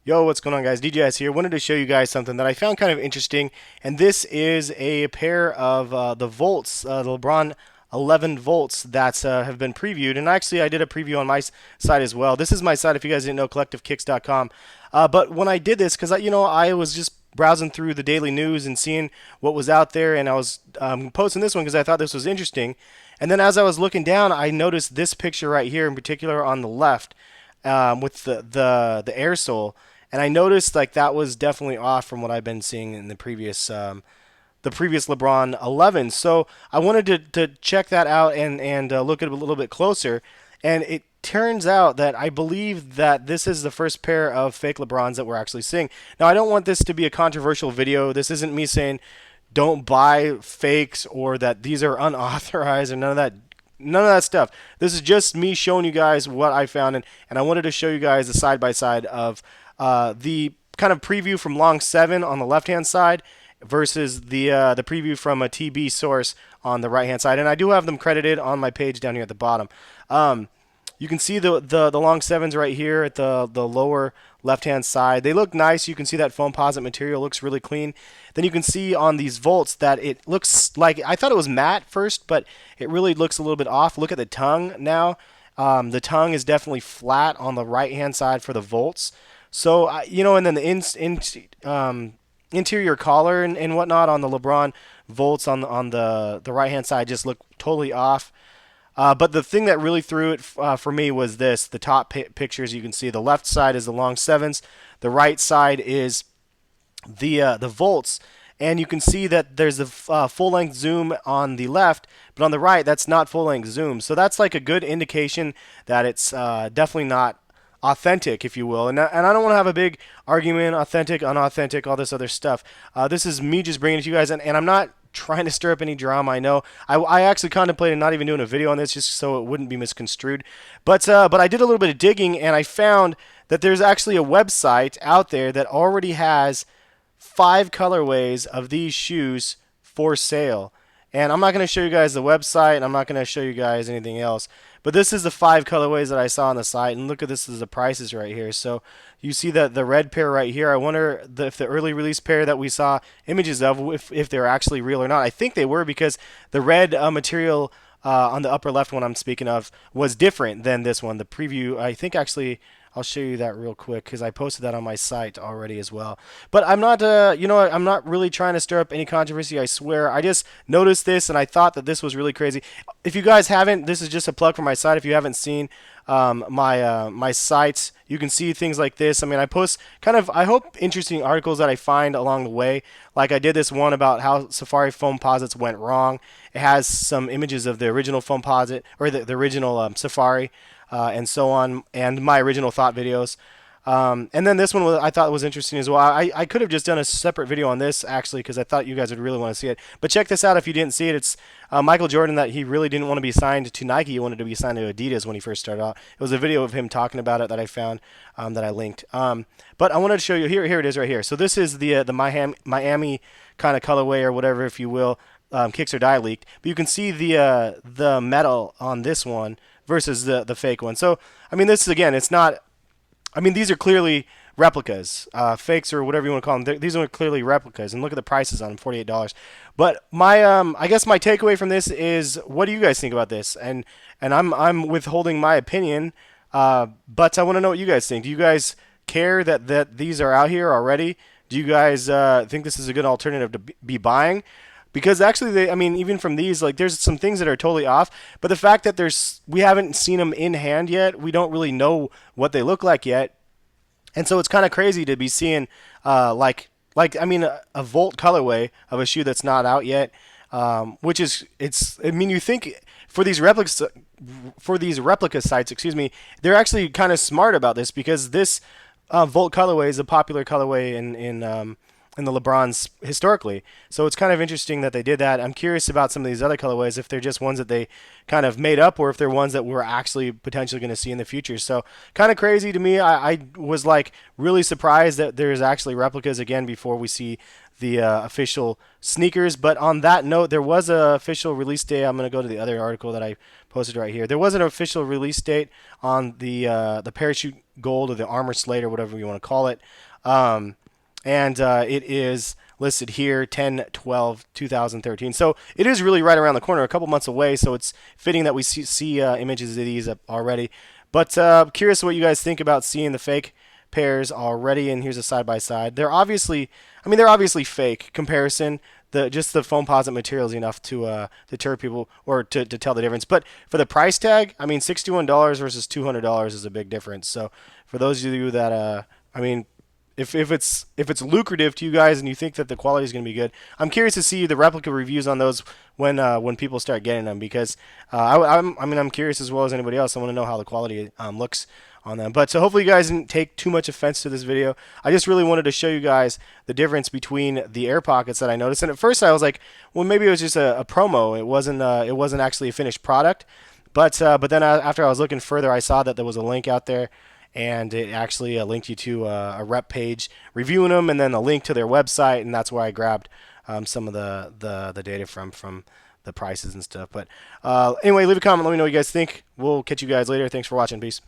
Yo, what's going on, guys? DJS here. Wanted to show you guys something that I found kind of interesting, and this is a pair of the Volts, the Lebron 11 Volts that have been previewed. And actually, I did a preview on my site as well. This is my site, if you guys didn't know, collectivekicks.com. But when I did this, because I was just browsing through the daily news and seeing what was out there, and I was posting this one because I thought this was interesting. And then as I was looking down, I noticed this picture right here, in particular on the left, with the air sole. And I noticed like that was definitely off from what I've been seeing in the previous LeBron 11. So I wanted to check that out and look at it a little bit closer. And it turns out that I believe that this is the first pair of fake LeBrons that we're actually seeing. Now, I don't want this to be a controversial video. This isn't me saying don't buy fakes or that these are unauthorized or none of that. None of that stuff. This is just me showing you guys what I found, and I wanted to show you guys the side by side of the kind of preview from Long 7 on the left-hand side versus the preview from a TB source on the right-hand side. And I do have them credited on my page down here at the bottom. You can see the Long 7s right here at the lower left-hand side. They look nice. You can see that foam posit material looks really clean. Then you can see on these Volts that it looks like, I thought it was matte first, but it really looks a little bit off. Look at the tongue now. The tongue is definitely flat on the right-hand side for the Volts. So, and then the interior collar and whatnot on the LeBron Volts on the right-hand side just look totally off. But the thing that really threw it for me was this. The top pictures you can see. The left side is the Long 7s. The right side is the Volts. And you can see that there's a full-length zoom on the left, but on the right, that's not full-length zoom. So that's like a good indication that it's definitely not authentic, if you will. And I don't want to have a big argument, authentic, unauthentic, all this other stuff. This is me just bringing it to you guys, and I'm not trying to stir up any drama. I know I actually contemplated not even doing a video on this just so it wouldn't be misconstrued. But I did a little bit of digging, and I found that there's actually a website out there that already has 5 colorways of these shoes for sale. And I'm not going to show you guys the website, and I'm not going to show you guys anything else. But this is the 5 colorways that I saw on the site, and look at this as the prices right here. So you see that the red pair right here. I wonder if the early release pair that we saw images of, if they're actually real or not. I think they were, because the red material on the upper left one I'm speaking of was different than this one. The preview, I think actually, I'll show you that real quick because I posted that on my site already as well. But I'm not, I'm not really trying to stir up any controversy, I swear. I just noticed this and I thought that this was really crazy. If you guys haven't, this is just a plug for my site. If you haven't seen my sites, you can see things like this. I mean, I post kind of, I hope, interesting articles that I find along the way. Like I did this one about how Safari foam posits went wrong. It has some images of the original foam posit, or the original Safari. And so on, and my original thought videos. And then this one I thought was interesting as well. I could have just done a separate video on this, actually, because I thought you guys would really want to see it. But check this out if you didn't see it. It's Michael Jordan, that he really didn't want to be signed to Nike. He wanted to be signed to Adidas when he first started out. It was a video of him talking about it that I found, that I linked. But I wanted to show you, here it is right here. So this is the Miami kind of colorway, or whatever, if you will. Kicks or die leaked. But you can see the metal on this one versus the fake one. So, I mean, this is, again, it's not, I mean, these are clearly replicas, fakes, or whatever you want to call them. These are clearly replicas, and look at the prices on them, $48. But my, I guess my takeaway from this is, what do you guys think about this? And I'm withholding my opinion, but I want to know what you guys think. Do you guys care that these are out here already? Do you guys think this is a good alternative to be buying? Because actually, I mean, even from these, like, there's some things that are totally off. But the fact that we haven't seen them in hand yet, we don't really know what they look like yet. And so it's kind of crazy to be seeing, like I mean, a Volt colorway of a shoe that's not out yet, which is, I mean, you think for these replica sites, excuse me, they're actually kind of smart about this, because this Volt colorway is a popular colorway in the LeBrons historically. So it's kind of interesting that they did that. I'm curious about some of these other colorways, if they're just ones that they kind of made up or if they're ones that we're actually potentially going to see in the future. So kind of crazy to me. I was like really surprised that there's actually replicas again before we see the official sneakers. But on that note, there was an official release date. I'm going to go to the other article that I posted right here. There was an official release date on the parachute gold or the armor slate or whatever you want to call it. And it is listed here 10/12/2013. So it is really right around the corner, a couple months away. So it's fitting that we see images of these already. But curious what you guys think about seeing the fake pairs already. And here's a side by side. They're obviously, I mean, they're obviously fake comparison. Just the foam posite material is enough to deter people or to tell the difference. But for the price tag, I mean, $61 versus $200 is a big difference. So for those of you that, I mean, if it's lucrative to you guys and you think that the quality is going to be good, I'm curious to see the replica reviews on those when people start getting them, because I'm curious as well as anybody else. I want to know how the quality looks on them. But so hopefully you guys didn't take too much offense to this video. I just really wanted to show you guys the difference between the air pockets that I noticed. And at first I was like, well, maybe it was just a promo. It wasn't actually a finished product. But then after I was looking further, I saw that there was a link out there, and it actually linked you to a rep page reviewing them, and then a link to their website, and that's where I grabbed some of the data from the prices and stuff. But anyway, leave a comment. Let me know what you guys think. We'll catch you guys later. Thanks for watching. Peace.